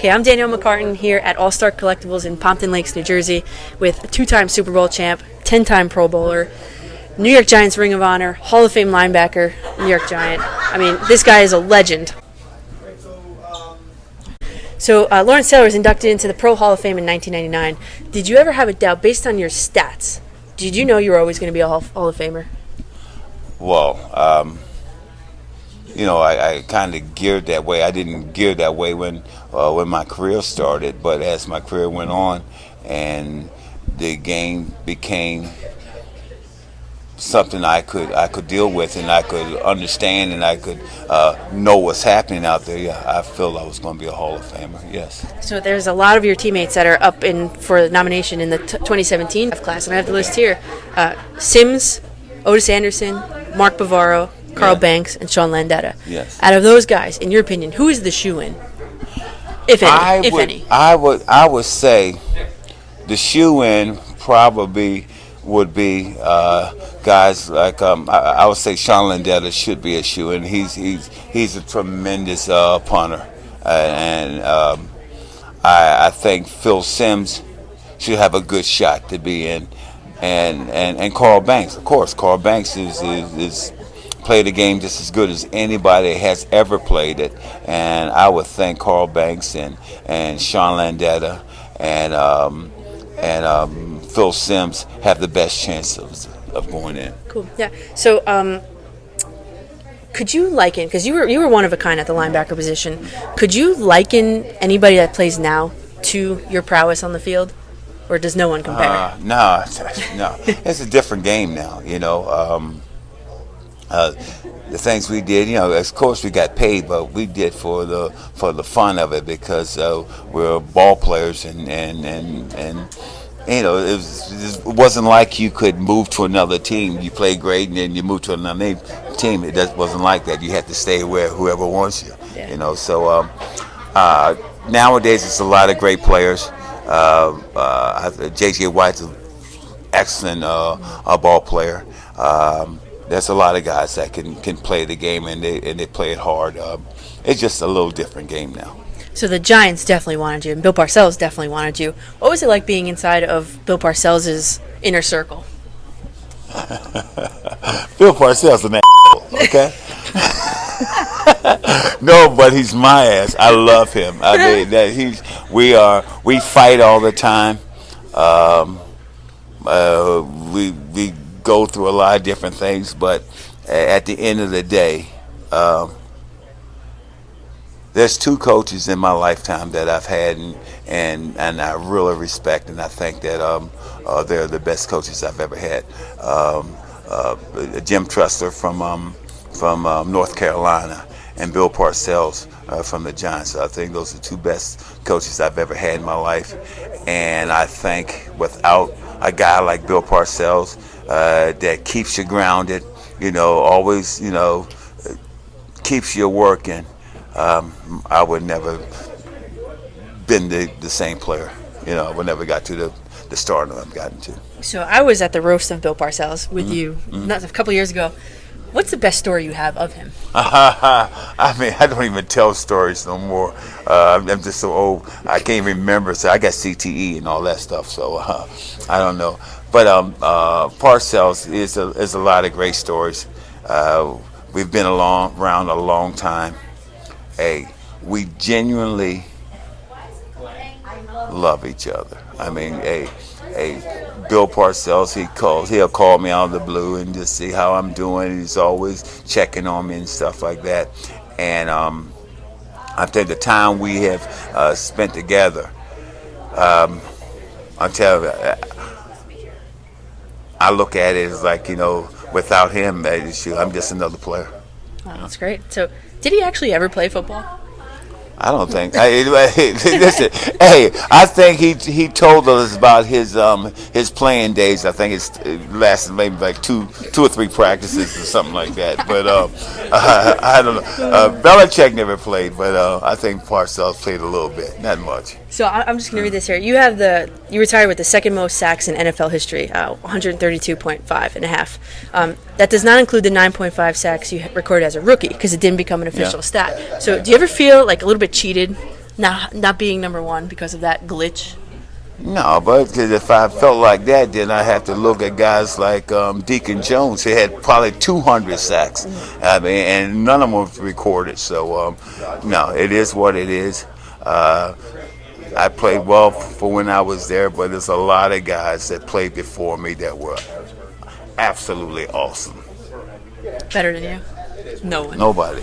Okay, I'm Danielle McCartan here at All-Star Collectibles in Pompton Lakes, New Jersey, with a 2-time Super Bowl champ, 10-time Pro Bowler, New York Giants Ring of Honor, Hall of Fame linebacker, New York Giant. I mean, this guy is a legend. So Lawrence Taylor was inducted into the Pro Hall of Fame in 1999. Did you ever have a doubt, based on your stats, did you know you were always going to be a Hall of Famer? Well, I kind of geared that way. I didn't gear that way when my career started, but as my career went on and the game became something I could deal with and I could understand and I could know what's happening out there, yeah, I feel I was going to be a Hall of Famer, yes. So there's a lot of your teammates that are up for nomination in the 2017 class, and I have the list here. Sims, Otis Anderson, Mark Bavaro, Carl Banks, and Sean Landeta. Yes. Out of those guys, in your opinion, who is the shoe-in, if any? I would say the shoe-in probably would be guys like I would say Sean Landeta should be a shoe-in. He's a tremendous punter, and I think Phil Simms should have a good shot to be in, and Carl Banks, of course. Carl Banks is played the game just as good as anybody has ever played it, and I would think Carl Banks and Sean Landeta and Phil Simms have the best chance of going in. Cool. Yeah. So, could you liken, because you were one of a kind at the linebacker position, could you liken anybody that plays now to your prowess on the field, or does no one compare? No. It's a different game now. The things we did, of course we got paid, but we did for the fun of it because we're ball players and it wasn't like you could move to another team. You play great and then you move to another team. It wasn't like that. You had to stay where whoever wants you. Yeah. So nowadays it's a lot of great players. J.J. White's an excellent ball player. There's a lot of guys that can play the game and they play it hard. It's just a little different game now. So the Giants definitely wanted you, and Bill Parcells definitely wanted you. What was it like being inside of Bill Parcells' inner circle? Bill Parcells an okay? No, but he's my ass. I love him. I mean, we fight all the time. We go through a lot of different things, but at the end of the day, there's two coaches in my lifetime that I've had and I really respect, and I think that they're the best coaches I've ever had. Jim Tressler from North Carolina and Bill Parcells from the Giants. I think those are the two best coaches I've ever had in my life, and I think without a guy like Bill Parcells that keeps you grounded, always, keeps you working, I would never been the same player. I would never got to the start that I've gotten to. So I was at the roast of Bill Parcells with you not a couple years ago. What's the best story you have of him? I mean, I don't even tell stories no more. I'm just so old. I can't remember. So I got CTE and all that stuff. So I don't know. But Parcells is a lot of great stories. We've been around a long time. Hey, we genuinely love each other. I mean, hey, Bill Parcells, he'll call me out of the blue and just see how I'm doing. He's always checking on me and stuff like that. And I think the time we have spent together, I tell you, I look at it as like, without him, I'm just another player. Oh, that's great. So, did he actually ever play football? I don't think. Listen, I think he told us about his playing days. I think it lasted maybe like two or three practices or something like that. But I don't know. Belichick never played, but I think Parcells played a little bit, not much. So I'm just going to read this here. You retired with the second most sacks in NFL history, 132.5 and a half. That does not include the 9.5 sacks you recorded as a rookie because it didn't become an official stat. So do you ever feel like a little bit cheated Not being number one because of that glitch. No, but 'cause if I felt like that, then I have to look at guys like Deacon Jones. He had probably 200 sacks. I mean, and none of them were recorded. So, no, it is what it is. I played well for when I was there, but there's a lot of guys that played before me that were absolutely awesome. Better than you? No one. Nobody.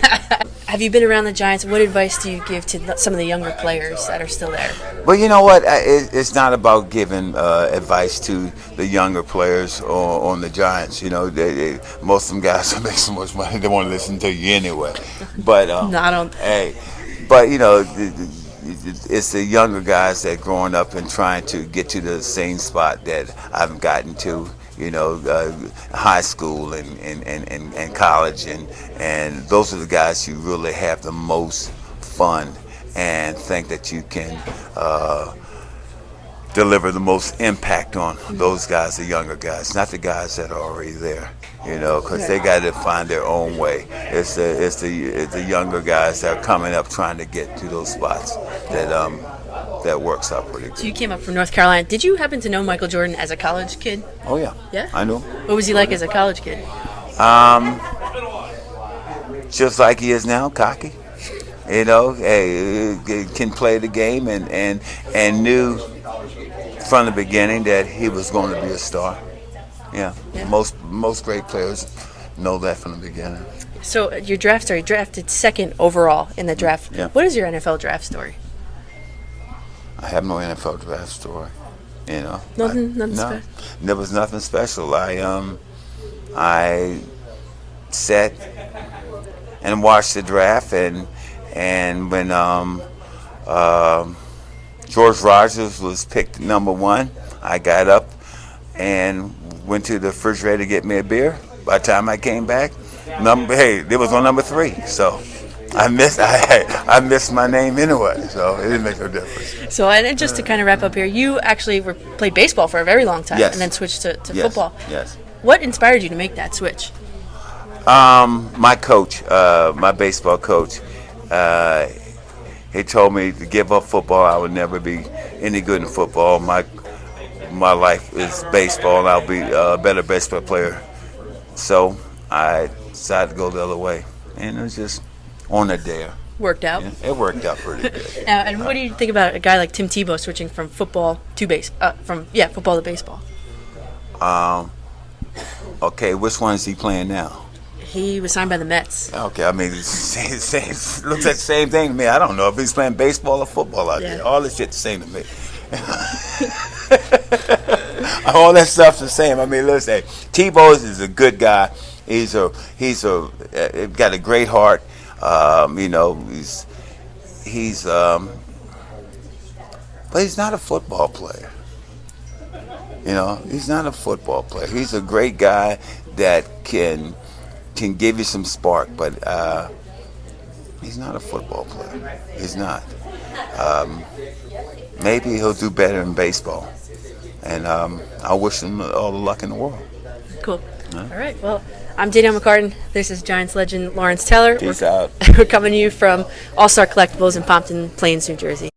Have you been around the Giants? What advice do you give to some of the younger players that are still there? Well, you know what? It's not about giving advice to the younger players on the Giants. You know, most of them guys make so much money they want to listen to you anyway. But No, I don't. hey, but you know, it's the younger guys that growing up and trying to get to the same spot that I've gotten to. You know, high school and college, and those are the guys who really have the most fun and think that you can deliver the most impact on. Those guys, the younger guys, not the guys that are already there. You know, because they got to find their own way. It's the younger guys that are coming up trying to get to those spots that works out pretty good. So you came up from North Carolina. Did you happen to know Michael Jordan as a college kid? Oh yeah. Yeah? I know. What was he like as a college kid? Just like he is now, cocky. You know, hey, can play the game and knew from the beginning that he was going to be a star. Yeah. Most great players know that from the beginning. So your draft story, drafted second overall in the draft. Yeah. What is your NFL draft story? I have no NFL draft story. You know. Nothing No, special. there was nothing special. I sat and watched the draft, and when George Rogers was picked number one, I got up and went to the refrigerator to get me a beer. By the time I came back, it was on number 3. So I missed my name anyway. So it didn't make no difference. So, and just to kind of wrap up here, you actually played baseball for a very long time, Yes. and then switched to Yes, football. Yes. What inspired you to make that switch? My coach, my baseball coach, he told me to give up football. I would never be any good in football. My life is baseball, and I'll be a better baseball player. So I decided to go the other way, and it was just on a dare. Worked out. Yeah, it worked out pretty good. And what do you think about a guy like Tim Tebow switching from football to football to baseball? Okay, which one is he playing now? He was signed by the Mets. Okay, I mean, it looks like the same thing to me. I don't know if he's playing baseball or football out there. All this shit the same to me. All that stuff's the same. I mean, listen, Tebow is a good guy. He's got a great heart. You know, but he's not a football player. You know, he's not a football player. He's a great guy that can give you some spark, but he's not a football player. He's not. Maybe he'll do better in baseball, and I wish him all the luck in the world. Cool. All right. Well, I'm Danielle McCartan. This is Giants legend Lawrence Taylor. Peace out. We're coming to you from All Star Collectibles in Pompton Plains, New Jersey.